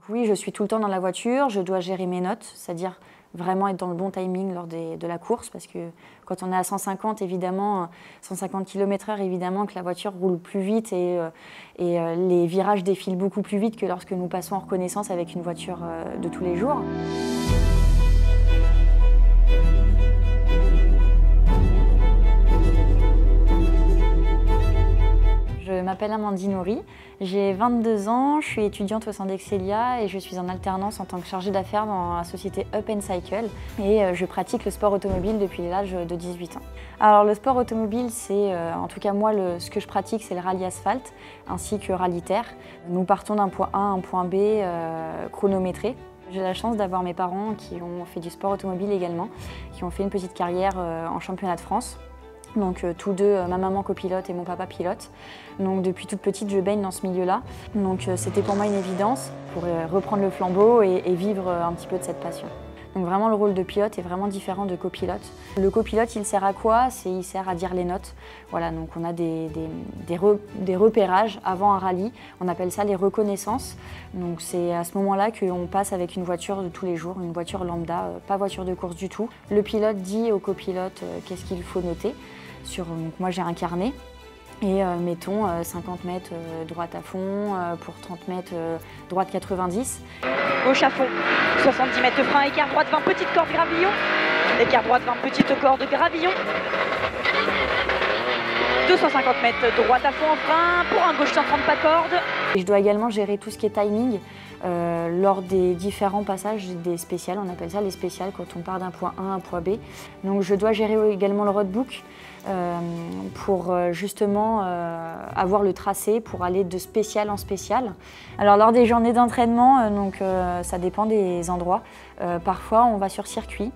Donc oui, je suis tout le temps dans la voiture, je dois gérer mes notes, c'est-à-dire vraiment être dans le bon timing lors de la course, parce que quand on est à 150, évidemment, 150 km/h, évidemment que la voiture roule plus vite et les virages défilent beaucoup plus vite que lorsque nous passons en reconnaissance avec une voiture de tous les jours. Je m'appelle Amandine Horry, j'ai 22 ans, je suis étudiante au sein d'Excelia et je suis en alternance en tant que chargée d'affaires dans la société Up & Cycle et je pratique le sport automobile depuis l'âge de 18 ans. Alors le sport automobile, c'est, en tout cas moi, ce que je pratique, c'est le rallye asphalte ainsi que rallye terre. Nous partons d'un point A à un point B chronométré. J'ai la chance d'avoir mes parents qui ont fait du sport automobile également, qui ont fait une petite carrière en championnat de France. Donc tous deux, ma maman copilote et mon papa pilote. Donc depuis toute petite, je baigne dans ce milieu-là. Donc c'était pour moi une évidence pour reprendre le flambeau et vivre un petit peu de cette passion. Donc vraiment le rôle de pilote est vraiment différent de copilote. Le copilote, il sert à quoi? Il sert à dire les notes. Voilà, donc on a des repérages avant un rallye. On appelle ça les reconnaissances. Donc c'est à ce moment-là qu'on passe avec une voiture de tous les jours, une voiture lambda, pas voiture de course du tout. Le pilote dit au copilote qu'est-ce qu'il faut noter. Donc moi j'ai un carnet et mettons 50 mètres droite à fond, pour 30 mètres droite 90. Gauche à fond, 70 mètres de frein, écart droite 20, petite corde gravillon. Écart droite 20, petite corde gravillon. 250 mètres droite à fond en frein, pour un gauche 130 pas de corde. Et je dois également gérer tout ce qui est timing lors des différents passages des spéciales, on appelle ça les spéciales quand on part d'un point A à un point B. Donc je dois gérer également le roadbook pour justement avoir le tracé pour aller de spécial en spécial. Alors lors des journées d'entraînement, ça dépend des endroits. Parfois on va sur circuit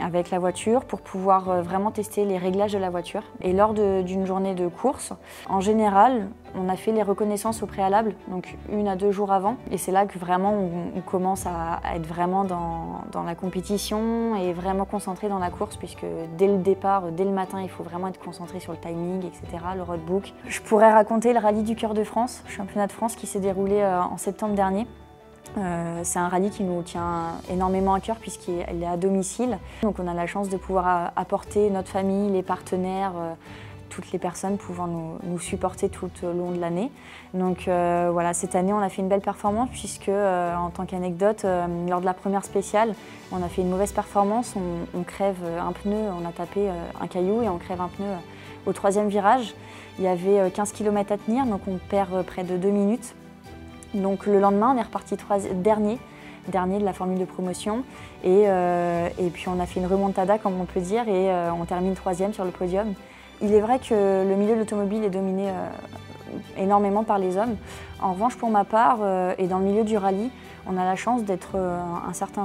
avec la voiture pour pouvoir vraiment tester les réglages de la voiture. Et lors d'une journée de course, en général, on a fait les reconnaissances au préalable, donc 1 à 2 jours avant. Et c'est là que vraiment on commence à être vraiment dans la compétition et vraiment concentré dans la course, puisque dès le départ, dès le matin, il faut vraiment être concentré sur le timing, etc., le roadbook. Je pourrais raconter le rallye du Cœur de France, championnat de France qui s'est déroulé en septembre dernier. C'est un rallye qui nous tient énormément à cœur puisqu'il est à domicile. Donc on a la chance de pouvoir apporter notre famille, les partenaires, toutes les personnes pouvant nous supporter tout au long de l'année. Donc voilà, cette année on a fait une belle performance puisque en tant qu'anecdote, lors de la première spéciale, on a fait une mauvaise performance, on crève un pneu, on a tapé un caillou et on crève un pneu au 3e virage. Il y avait 15 km à tenir, donc on perd près de 2 minutes. Donc le lendemain, on est reparti dernier de la formule de promotion et puis on a fait une remontada, comme on peut dire, et on termine 3e sur le podium. Il est vrai que le milieu de l'automobile est dominé énormément par les hommes. En revanche, pour ma part, et dans le milieu du rallye, on a la chance d'être un certain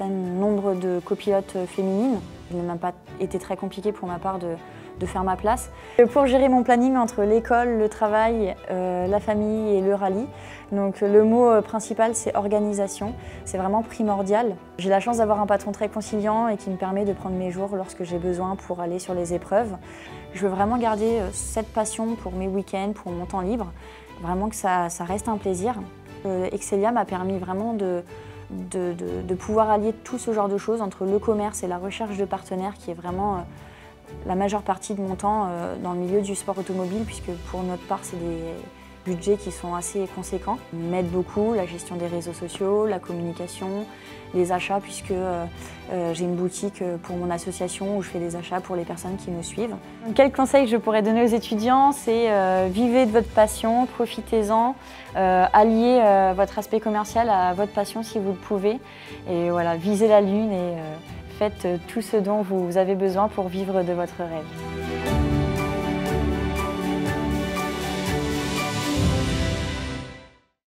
nombre de copilotes féminines. Il n'a même pas été très compliqué pour ma part de faire ma place. Pour gérer mon planning entre l'école, le travail, la famille et le rallye, donc le mot principal c'est organisation, c'est vraiment primordial. J'ai la chance d'avoir un patron très conciliant et qui me permet de prendre mes jours lorsque j'ai besoin pour aller sur les épreuves. Je veux vraiment garder cette passion pour mes week-ends, pour mon temps libre, vraiment que ça reste un plaisir. Excelia m'a permis vraiment de pouvoir allier tout ce genre de choses entre le commerce et la recherche de partenaires qui est vraiment la majeure partie de mon temps dans le milieu du sport automobile, puisque pour notre part, c'est des budgets qui sont assez conséquents. Ils m'aident beaucoup, la gestion des réseaux sociaux, la communication, les achats, puisque j'ai une boutique pour mon association où je fais des achats pour les personnes qui nous suivent. Donc, quel conseil je pourrais donner aux étudiants, c'est vivez de votre passion, profitez-en, alliez votre aspect commercial à votre passion si vous le pouvez, et voilà, visez la lune et faites tout ce dont vous avez besoin pour vivre de votre rêve.